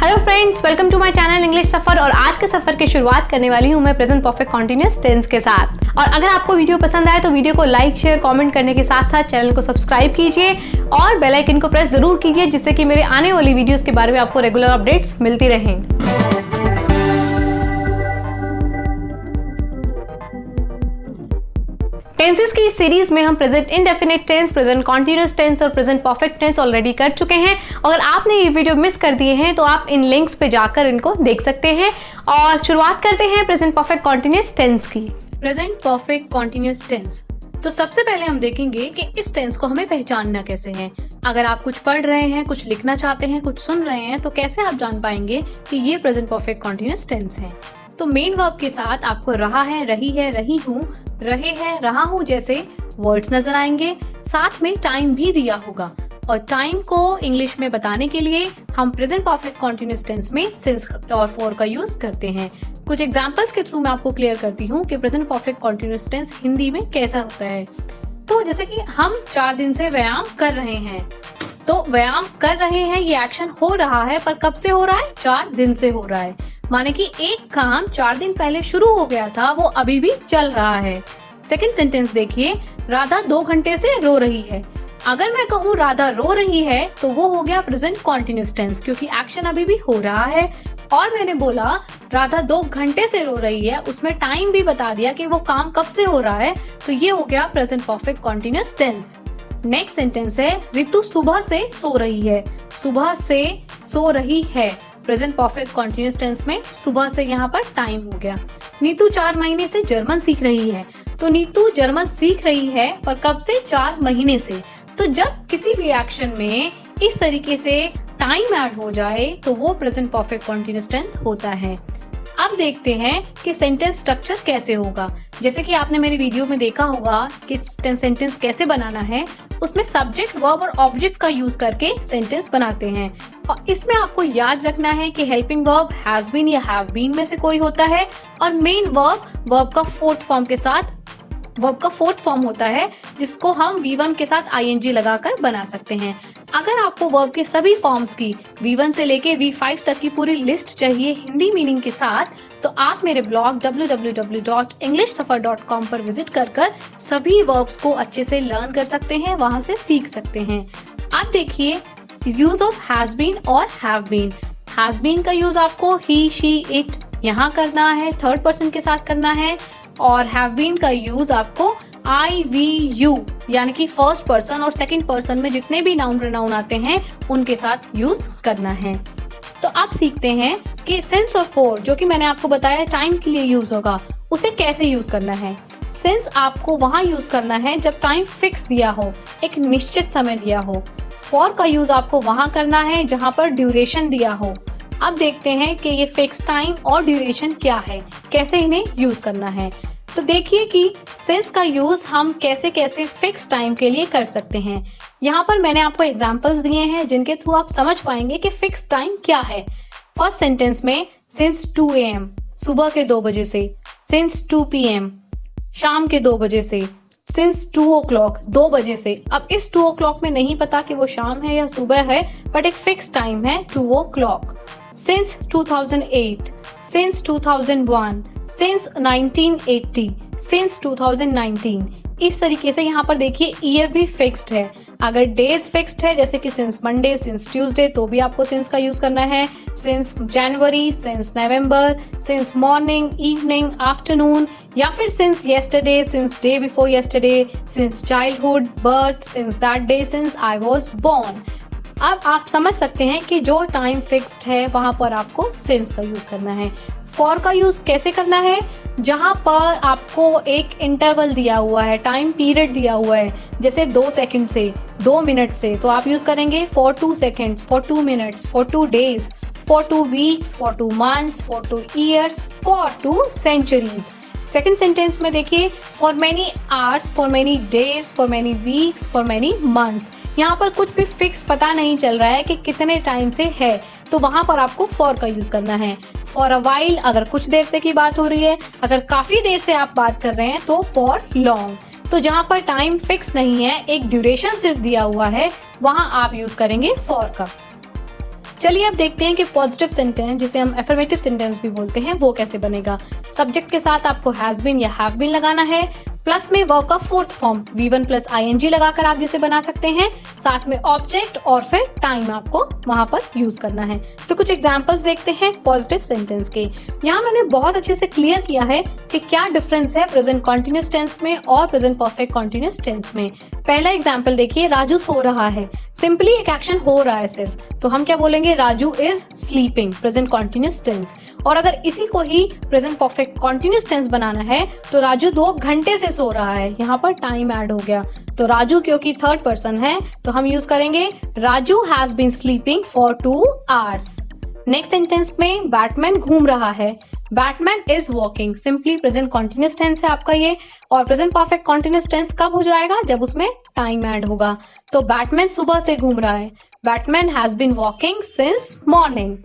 Hello friends, welcome to my channel English Safar. और आज के सफर की शुरुआत करने वाली हूँ मैं प्रेजेंट परफेक्ट कंटीन्यूअस टेंस के साथ। और अगर आपको वीडियो पसंद आए तो वीडियो को लाइक, शेयर, कमेंट करने के साथ साथ चैनल को सब्सक्राइब कीजिए और बेल आइकन को प्रेस जरूर कीजिए, जिससे कि मेरे आने वाली वीडियोस के बारे में आपको रेगुलर अपडेट्स मिलती रहें। टेंसेस की इस सीरीज में हम present indefinite tense, present continuous tense और प्रेजेंट परफेक्ट टेंस ऑलरेडी कर चुके हैं। अगर आपने ये वीडियो मिस कर दिए हैं तो आप इन लिंक्स पे जाकर इनको देख सकते हैं। और शुरुआत करते हैं प्रेजेंट परफेक्ट कॉन्टिन्यूअस टेंस की। प्रेजेंट परफेक्ट कॉन्टिन्यूअस टेंस, तो सबसे पहले हम देखेंगे कि इस टेंस को हमें पहचानना कैसे है। अगर आप कुछ पढ़ रहे हैं, कुछ लिखना चाहते हैं, कुछ सुन रहे हैं, तो कैसे आप जान पाएंगे कि ये प्रेजेंट परफेक्ट कॉन्टिन्यूअस टेंस है। तो मेन वर्ब के साथ आपको रहा है, रही है, रही हूँ, रहे हैं, रहा हूँ जैसे वर्ड्स नजर आएंगे। साथ में टाइम भी दिया होगा और टाइम को इंग्लिश में बताने के लिए हम प्रेजेंट परफेक्ट कॉन्टिन्यूअस टेंस में सिंस और फॉर का यूज करते हैं। कुछ एग्जांपल्स के थ्रू मैं आपको क्लियर करती हूँ कि present perfect continuous tense Hindi में कैसा होता है। तो जैसे कि हम 4 दिन से व्यायाम कर रहे हैं, तो व्यायाम कर रहे हैं ये एक्शन हो रहा है, पर कब से हो रहा है? 4 दिन से हो रहा है। माने कि एक काम 4 दिन पहले शुरू हो गया था, वो अभी भी चल रहा है। सेकंड सेंटेंस देखिए, राधा 2 घंटे से रो रही है। अगर मैं कहूँ राधा रो रही है तो वो हो गया प्रेजेंट कॉन्टिन्यूअस टेंस, क्योंकि एक्शन अभी भी हो रहा है। और मैंने बोला राधा 2 घंटे से रो रही है, उसमें टाइम भी बता दिया कि वो काम कब से हो रहा है, तो ये हो गया present perfect continuous tense. Next sentence है, रितु सुबह से सो रही है। सुबह से सो रही है, प्रेजेंट परफेक्ट कॉन्टिन्यूअस टेंस में सुबह से यहाँ पर टाइम हो गया। नीतू 4 महीने से जर्मन सीख रही है, तो नीतू जर्मन सीख रही है, पर कब से? 4 महीने से। तो जब किसी भी एक्शन में इस तरीके से टाइम ऐड हो जाए तो वो प्रेजेंट परफेक्ट कॉन्टिन्यूअस टेंस होता है। अब देखते हैं कि सेंटेंस स्ट्रक्चर कैसे होगा। जैसे कि आपने मेरी वीडियो में देखा होगा कि सेंटेंस कैसे बनाना है, उसमें सब्जेक्ट, वर्ब और ऑब्जेक्ट का यूज करके सेंटेंस बनाते हैं। और इसमें आपको याद रखना है कि हेल्पिंग वर्ब हैज बीन या हैव बीन में से कोई होता है, और मेन वर्ब का फोर्थ फॉर्म होता है, जिसको हम V1 के साथ ing लगाकर बना सकते हैं। अगर आपको वर्ब के सभी फॉर्म्स की V1 से लेके V5 तक की पूरी लिस्ट चाहिए हिंदी मीनिंग के साथ, तो आप मेरे ब्लॉग www.englishsuffer.com पर विजिट कर सभी वर्ब्स को अच्छे से लर्न कर सकते हैं, वहां से सीख सकते हैं। अब देखिए यूज ऑफ हैज बीन और हैव बीन। हैज बीन का यूज आपको ही, शी, इट यहाँ करना है, थर्ड पर्सन के साथ करना है। और हैव बीन का यूज आपको आई, वी, यू यानी कि फर्स्ट पर्सन और सेकंड पर्सन में जितने भी नाउन प्रोनाउन आते हैं उनके साथ यूज करना है। तो आप सीखते हैं कि सिंस और फॉर, जो कि मैंने आपको बताया टाइम के लिए यूज होगा, उसे कैसे यूज करना है। सिंस आपको वहां यूज करना है जब टाइम फिक्स दिया हो, एक निश्चित समय दिया हो। फॉर का यूज आपको वहां करना है जहां पर ड्यूरेशन दिया हो। अब देखते हैं कि ये फिक्स टाइम और ड्यूरेशन क्या है, कैसे इन्हें यूज करना है। तो देखिए कि सिंस का यूज हम कैसे कैसे फिक्स टाइम के लिए कर सकते हैं। यहाँ पर मैंने आपको एग्जांपल्स दिए हैं जिनके थ्रू आप समझ पाएंगे कि फिक्स टाइम क्या है। फर्स्ट सेंटेंस में सिंस 2 AM सुबह के 2 बजे से, सिंस 2 PM शाम के 2 बजे से, सिंस 2 o'clock 2 बजे से। अब इस 2 o'clock में नहीं पता कि वो शाम है या सुबह है, बट एक फिक्स टाइम है 2 o'clock। Since 2008, since 2001, since 1980, since 2019। इस तरीके से यहाँ पर देखिए ईयर भी फिक्स्ड है। अगर डेज फिक्स्ड है, जैसे कि सिंस मंडे, सिंस ट्यूसडे, तो भी आपको सिंस का यूज करना है। Since January, since November, since morning, evening, afternoon, या फिर since yesterday, since day before yesterday, since childhood, birth, since that day, since I was born. अब आप समझ सकते हैं कि जो टाइम फिक्स्ड है वहां पर आपको सिंस का यूज करना है। फॉर का यूज कैसे करना है? जहां पर आपको एक इंटरवल दिया हुआ है, टाइम पीरियड दिया हुआ है, जैसे 2 सेकंड से, 2 मिनट से, तो आप यूज करेंगे for 2 seconds, for 2 minutes, for 2 days, for 2 weeks, for 2 months, for 2 years, for 2 centuries. Second sentence में देखिए for many hours, for many days, for many weeks, for many months. यहाँ पर कुछ भी फिक्स पता नहीं चल रहा है कि कितने टाइम से है, तो वहां पर आपको फॉर का यूज करना है। फॉर अ वाइल, अगर कुछ देर से की बात हो रही है, अगर काफी देर से आप बात कर रहे हैं तो फॉर लॉन्ग। तो जहां पर टाइम फिक्स नहीं है, एक ड्यूरेशन सिर्फ दिया हुआ है, वहां आप यूज करेंगे फॉर का। चलिए अब देखते हैं कि पॉजिटिव सेंटेंस, जिसे हम अफर्मेटिव सेंटेंस भी बोलते हैं, वो कैसे बनेगा। सब्जेक्ट के साथ आपको हैज बीन या हैव बीन लगाना है, प्लस में वर्ब का fourth form V1 plus ING लगाकर आप जिसे बना सकते हैं, साथ में ऑब्जेक्ट और फिर टाइम आपको वहां पर यूज करना है। तो कुछ एग्जांपल्स देखते हैं पॉजिटिव सेंटेंस के। यहाँ मैंने बहुत अच्छे से क्लियर किया है कि क्या डिफरेंस है प्रेजेंट कॉन्टिन्यूअस टेंस में और प्रेजेंट परफेक्ट कॉन्टिन्यूअस टेंस में। पहला एग्जाम्पल देखिए, राजू सो रहा है। सिंपली एक एक्शन हो रहा है सिर्फ, तो हम क्या बोलेंगे, Raju is sleeping, present continuous tense. और अगर इसी को ही प्रेजेंट परफेक्ट कॉन्टिन्यूअस टेंस बनाना है तो राजू 2 घंटे से सो रहा है, यहाँ पर टाइम ऐड हो गया। तो राजू क्योंकि थर्ड पर्सन है तो हम यूज करेंगे Raju has been sleeping for 2 hours। Next sentence में बैटमैन घूम रहा है, Batman is walking. Simply present continuous tense है आपका ये, और प्रेजेंट परफेक्ट कॉन्टिन्यूअस टेंस कब हो जाएगा, जब उसमें टाइम ऐड होगा। तो बैटमैन सुबह से घूम रहा है, Batman has been walking since morning.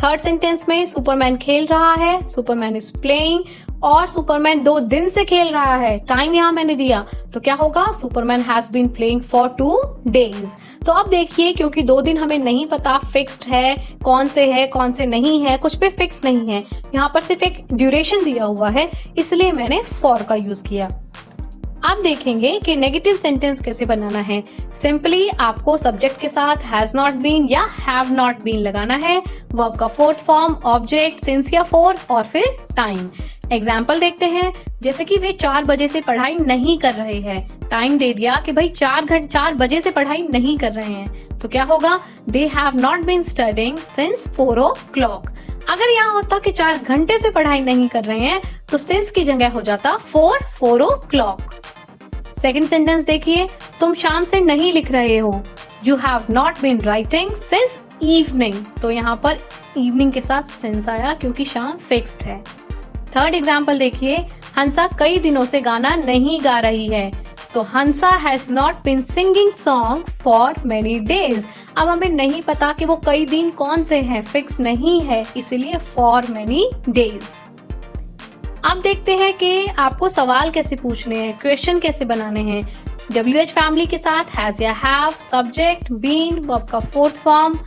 Third sentence में सुपरमैन खेल रहा है, सुपरमैन इज प्लेइंग, और सुपरमैन 2 दिन से खेल रहा है, टाइम यहाँ मैंने दिया, तो क्या होगा, Superman has been playing for 2 days। तो अब देखिए, क्योंकि 2 दिन हमें नहीं पता फिक्स्ड है कौन से नहीं है, कुछ पे फिक्स नहीं है, यहाँ पर सिर्फ एक ड्यूरेशन दिया हुआ है, इसलिए मैंने फॉर का यूज किया। अब देखेंगे कि नेगेटिव सेंटेंस कैसे बनाना है। सिंपली आपको सब्जेक्ट के साथ हैज नॉट बीन या हैव नॉट बीन लगाना है, वर्ब का फोर्थ फॉर्म, ऑब्जेक्ट, सिंस या फॉर, और फिर टाइम। एग्जाम्पल देखते हैं, जैसे कि वे 4 बजे से पढ़ाई नहीं कर रहे हैं, टाइम दे दिया कि भाई 4 बजे से पढ़ाई नहीं कर रहे हैं, तो क्या होगा, they have not been studying since 4 o'clock। अगर यहाँ होता कि 4 घंटे से पढ़ाई नहीं कर रहे हैं तो सिंस की जगह हो जाता 4 o'clock। सेकेंड सेंटेंस देखिए, तुम शाम से नहीं लिख रहे हो, you have not been writing since evening. तो यहाँ पर इवनिंग के साथ सिंस आया क्योंकि शाम फिक्स्ड है। थर्ड एग्जाम्पल देखिए, हंसा कई दिनों से गाना नहीं गा रही है, so Hansa has not been singing song for many days. अब हमें नहीं पता कि वो कई दिन कौन से हैं, फिक्स नहीं है, इसीलिए फॉर मेनी डेज। अब देखते हैं कि आपको सवाल कैसे पूछने हैं, क्वेश्चन कैसे बनाने हैं। WH फैमिली के साथ हैज या हैव, सब्जेक्ट, बीन, वर्ब का फोर्थ फॉर्म,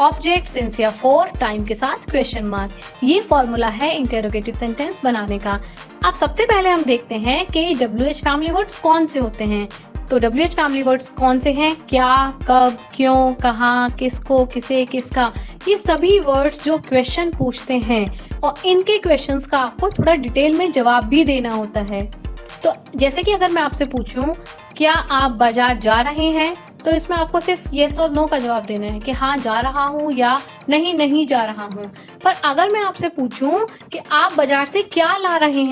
ऑब्जेक्ट, सिंस या फॉर, टाइम के साथ क्वेश्चन मार्क। ये फॉर्मूला है इंटेरोगेटिव सेंटेंस बनाने का। अब सबसे पहले हम देखते हैं कि WH फैमिली वर्ड्स कौन से होते हैं। तो WH फैमिली वर्ड्स कौन से हैं, क्या, कब, क्यों, कहाँ, किसको, किसे, किसका, ये सभी वर्ड्स जो क्वेश्चन पूछते हैं, और इनके क्वेश्चंस का आपको थोड़ा डिटेल में जवाब भी देना होता है। तो जैसे कि अगर मैं आपसे पूछूं, क्या आप बाजार जा रहे हैं, तो इसमें आपको सिर्फ येस और नो का जवाब देना है कि हाँ जा रहा हूँ या नहीं नहीं जा रहा हूँ। पर अगर मैं आपसे पूछूं कि आप बाजार से क्या ला रहे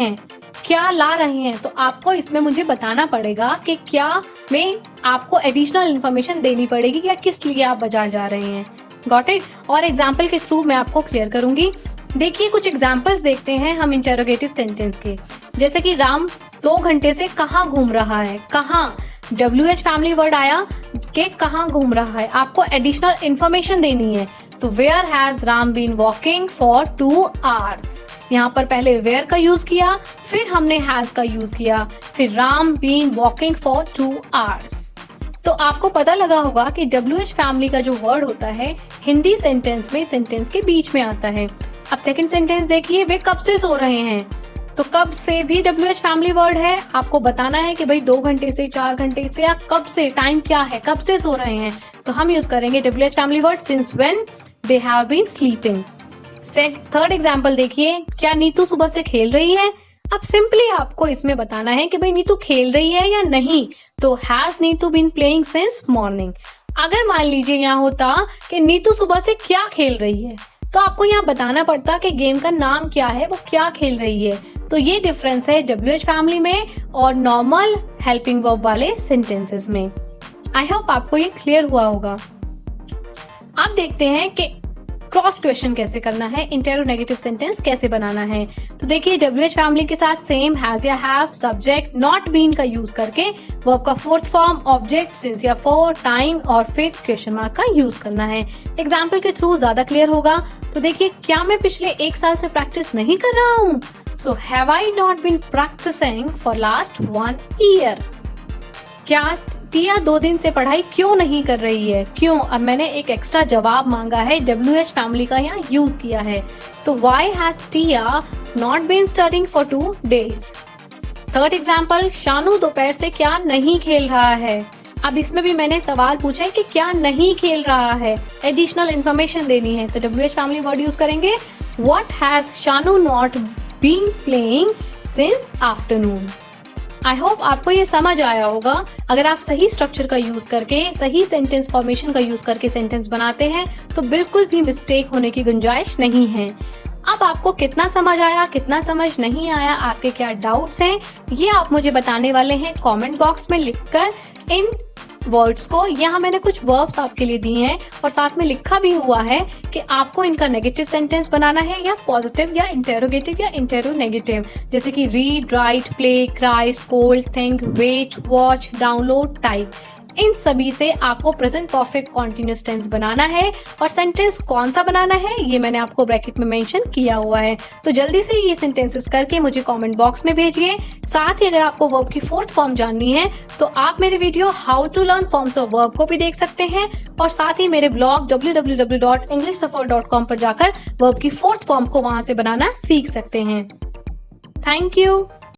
हैं, तो आपको इसमें मुझे बताना पड़ेगा कि क्या में आपको एडिशनल इन्फॉर्मेशन देनी पड़ेगी या किस लिए आप बाजार जा रहे हैं। Got it. और एग्जाम्पल के थ्रू मैं आपको क्लियर करूंगी। देखिए कुछ एग्जाम्पल्स देखते हैं हम इंटेरोगेटिव सेंटेंस के। जैसे कि राम 2 घंटे से कहाँ घूम रहा है, कहाँ, WH फैमिली वर्ड आया कि कहाँ घूम रहा है, आपको एडिशनल इन्फॉर्मेशन देनी है। तो where has Ram been walking for 2 hours। यहाँ पर पहले वेयर का यूज किया, फिर हमने हैज का यूज किया, फिर Ram been walking for 2 hours। तो आपको पता लगा होगा कि WH फैमिली का जो वर्ड होता है हिंदी सेंटेंस में सेंटेंस के बीच में आता है। अब सेकंड सेंटेंस देखिए, वे कब से सो रहे हैं, तो कब से भी WH फैमिली वर्ड है, आपको बताना है कि भाई 2 घंटे से, 4 घंटे से, या कब से, टाइम क्या है, कब से सो रहे हैं, तो हम यूज करेंगे WH family word since when they have been sleeping. Third example देखिए, क्या नीतू सुबह से खेल रही है। अब सिंपली आपको इसमें बताना है कि भाई नीतू खेल रही है या नहीं, तो has Neetu been playing since morning. अगर मान लीजिए यहाँ होता कि नीतू सुबह से क्या खेल रही है, तो आपको यहाँ बताना पड़ता कि गेम का नाम क्या है, वो क्या खेल रही है। तो ये डिफरेंस है WH फैमिली में और नॉर्मल हेल्पिंग वर्ब वाले सेंटेंसेस में। आई होप आपको ये क्लियर हुआ होगा। अब देखते हैं कि क्रॉस क्वेश्चन कैसे करना है, इंटेरोनेगेटिव सेंटेंस कैसे बनाना है। तो देखिए WH फैमिली के साथ सेम हैज या हैव, सब्जेक्ट, नॉट बीन का यूज करके वर्ब का फोर्थ फॉर्म, ऑब्जेक्ट, सिंस या फॉर, टाइम और फिर क्वेश्चन मार्क का यूज करना है। एग्जाम्पल के थ्रू ज्यादा क्लियर होगा। तो देखिए, क्या मैं पिछले 1 साल से प्रैक्टिस नहीं कर रहा हूँ, so have I not been practising for last 1 year। क्या टिया 2 दिन से पढ़ाई क्यों नहीं कर रही है? क्यों? अब मैंने एक एक्स्ट्रा जवाब मांगा है, WH फैमिली का यहाँ यूज किया है। तो why has Tia not been studying for 2 days? Third example, Shanu दोपहर से क्या नहीं खेल रहा है? अब इसमें भी मैंने सवाल पूछा है कि क्या नहीं खेल रहा है, एडिशनल इंफॉर्मेशन देनी है। तो WH फैमिली वर्ड यूज करेंगे, What has Shanu not been playing since afternoon? I hope आपको ये समझ आया होगा। अगर आप सही स्ट्रक्चर का यूज करके, सही सेंटेंस फॉर्मेशन का यूज करके सेंटेंस बनाते हैं तो बिल्कुल भी मिस्टेक होने की गुंजाइश नहीं है। अब आपको कितना समझ आया, कितना समझ नहीं आया, आपके क्या डाउट्स हैं, ये आप मुझे बताने वाले हैं कमेंट बॉक्स में लिखकर। इन वर्ड्स को यहाँ मैंने कुछ वर्ब्स आपके लिए दिए हैं और साथ में लिखा भी हुआ है कि आपको इनका नेगेटिव सेंटेंस बनाना है या पॉजिटिव या इंटेरोगेटिव या इंटेरोनेगेटिव, जैसे कि read, write, play, cry, scold, think, wait, watch, download, type. इन सभी से आपको प्रेजेंट परफेक्ट कॉन्टिन्यूअस टेंस बनाना है और सेंटेंस कौन सा बनाना है ये मैंने आपको ब्रैकेट में मेंशन किया हुआ है। तो जल्दी से ये सेंटेंसेस करके मुझे कमेंट बॉक्स में भेजिए। साथ ही अगर आपको वर्ब की 4th फॉर्म जाननी है तो आप मेरे video how to learn forms of verb को भी देख सकते हैं और साथ ही मेरे ब्लॉग www.englishsuffer.com पर जाकर वर्ब की 4th फॉर्म को वहां से बनाना सीख सकते हैं। Thank you.